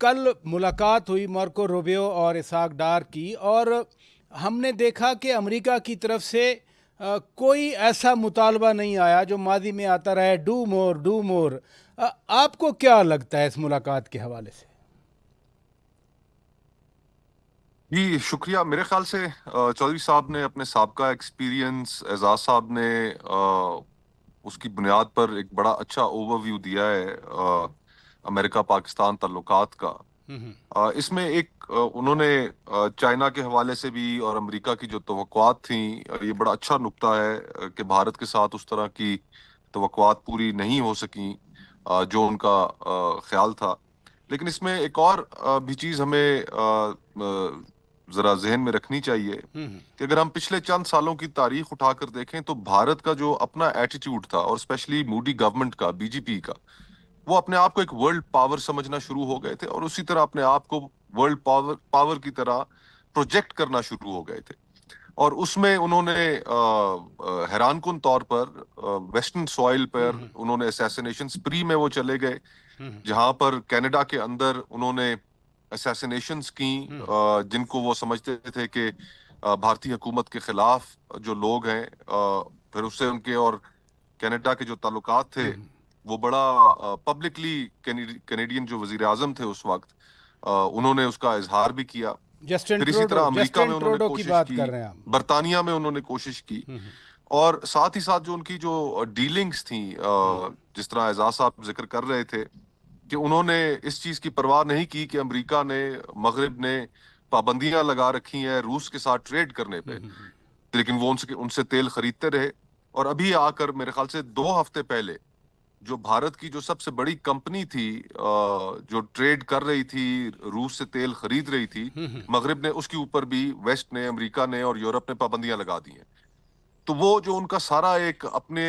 कल मुलाकात हुई मार्को रूबियो और इसहाक डार की, और हमने देखा कि अमेरिका की तरफ से कोई ऐसा मुतालबा नहीं आया जो माजी में आता रहा है, डू मोर। आपको क्या लगता है इस मुलाकात के हवाले से? जी शुक्रिया। मेरे ख्याल से चौधरी साहब ने अपने साबका एक्सपीरियंस, एजाज साहब ने उसकी बुनियाद पर एक बड़ा अच्छा ओवरव्यू दिया है अमेरिका पाकिस्तान ताल्लुकात का। इसमें एक उन्होंने चाइना के हवाले से भी और अमेरिका की जो तवक्कुआत थी, ये बड़ा अच्छा नुक्ता है कि भारत के साथ उस तरह की तवक्कुआत पूरी नहीं हो सकी जो उनका ख्याल था। लेकिन इसमें एक और भी चीज़ हमें जरा जहन में रखनी चाहिए कि अगर हम पिछले चंद सालों की तारीख उठाकर देखें तो भारत का जो अपना एटीट्यूड था, और स्पेशली मोदी गवर्नमेंट का, बीजेपी का, वो अपने आप को एक वर्ल्ड पावर समझना शुरू हो गए थे और उसी तरह अपने आप को वर्ल्ड पावर की तरह प्रोजेक्ट करना शुरू हो गए थे। और उसमें उन्होंने हैरानकुन तौर पर वेस्टर्न सॉइल पर उन्होंने असैसिनेशन स्प्री में वो चले गए, जहां पर कनाडा के अंदर उन्होंने असैसिनेशंस की जिनको वो समझते थे कि भारतीय हुकूमत के खिलाफ जो लोग हैं। फिर उससे उनके और कनाडा के जो ताल्लुकात थे वो बड़ा पब्लिकली कैनेडियन जो वजीर आजम थे उस वक्त, उन्होंने उसका इजहार भी किया। फिर इसी तरह अमेरिका में उन्होंने कोशिश की, बरतानिया में उन्होंने कोशिश की, और साथ ही साथ जो उनकी जो डीलिंग्स थी, जिस तरह एजाज साहब जिक्र कर रहे थे कि उन्होंने इस चीज की परवाह नहीं की कि अमेरिका ने, मगरिब ने पाबंदियां लगा रखी हैं रूस के साथ ट्रेड करने पे, लेकिन वो उनसे तेल खरीदते रहे। और अभी आकर मेरे ख्याल से 2 हफ्ते पहले जो भारत की जो सबसे बड़ी कंपनी थी जो ट्रेड कर रही थी, रूस से तेल खरीद रही थी, मगरिब ने, उसके ऊपर भी वेस्ट ने, अमेरिका ने और यूरोप ने पाबंदियां लगा दी हैं। तो वो जो उनका सारा एक अपने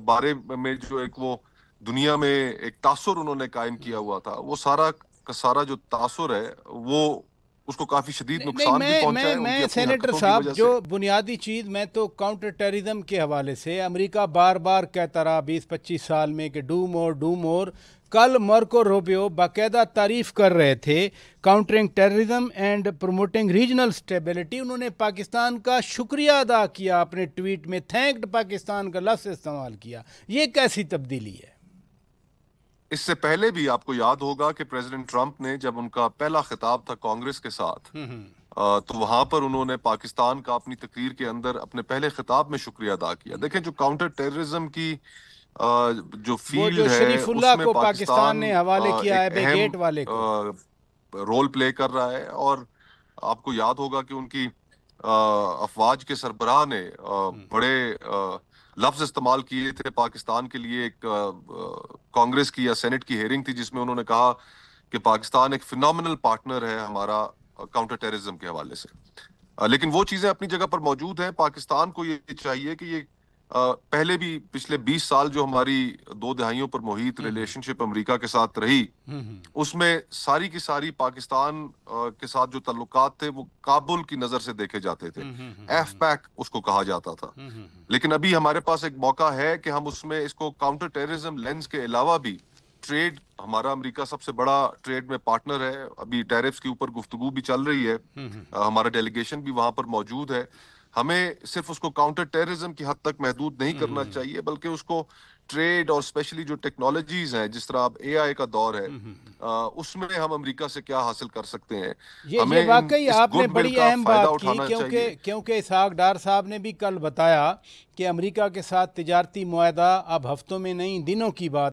बारे में जो एक वो दुनिया में एक तासुर उन्होंने कायम किया हुआ था, वो सारा का सारा जो तासुर है वो उसको काफी शदीद नहीं, नुकसान भी पहुंचा है उनकी मैं अपनी सेनेटर हरकतों की साहब, वजह जो से। बुनियादी चीज़, मैं तो काउंटर टेररिज्म के हवाले से अमेरिका बार बार कहता रहा 20-25 साल में कि डू मोर। कल मार्को रूबियो बाकायदा तारीफ कर रहे थे countering terrorism and promoting regional stability. उन्होंने पाकिस्तान का शुक्रिया अदा किया, अपने ट्वीट में थैंक्ड पाकिस्तान का लफ्ज़ इस्तेमाल किया। ये कैसी तब्दीली है? इससे पहले भी आपको याद होगा कि प्रेसिडेंट ट्रंप ने जब उनका पहला खिताब था कांग्रेस के साथ, तो वहां पर उन्होंने पाकिस्तान का अपनी तकरीर के अंदर अपने पहले खिताब में शुक्रिया अदा किया। देखें, जो काउंटर टेररिज्म की जो वो जो फील्ड है शरीफुल्लाह उसमें को पाकिस्तान पाकिस्तान ने हवाले किया है, एक अहम बेगेट वाले को। रोल प्ले कर रहा है। और आपको याद होगा कि उनकी अफवाज के सरबराह ने बड़े लफ्ज इस्तेमाल किए थे पाकिस्तान के लिए। एक कांग्रेस की या सेनेट की हेयरिंग थी जिसमें उन्होंने कहा कि पाकिस्तान एक फिनोमिनल पार्टनर है हमारा काउंटर टेररिज्म के हवाले से। लेकिन वो चीजें अपनी जगह पर मौजूद हैं। पाकिस्तान को ये चाहिए कि ये पहले भी पिछले 20 साल जो हमारी 2 दहाइयों पर मुहित रिलेशनशिप अमेरिका के साथ रही, उसमें सारी की सारी पाकिस्तान के साथ जो ताल्लुकात थे वो काबुल की नजर से देखे जाते थे। एफ पैक उसको कहा जाता था। लेकिन अभी हमारे पास एक मौका है कि हम उसमें इसको काउंटर टेररिज्म लेंस के अलावा भी ट्रेड, हमारा अमेरिका सबसे बड़ा ट्रेड में पार्टनर है। अभी टैरिफ्स के ऊपर गुफ्तगू भी चल रही है, हमारा डेलीगेशन भी वहां पर मौजूद है। हमें सिर्फ उसको काउंटर टेररिज्म की हद तक महदूद नहीं करना चाहिए, बल्कि उसको ट्रेड और स्पेशली जो टेक्नोलॉजीज हैं, जिस तरह अब एआई का दौर है, उसमें हम अमेरिका से क्या हासिल कर सकते हैं, ये हमें वाकई इस आपने गुडविल बड़ी का अहम फायदा बात की, उठाना चाहिए। क्योंकि इसहाक डार साहब ने भी कल बताया कि अमेरिका के साथ तिजारती मुआहदा अब हफ्तों में नहीं, दिनों की बात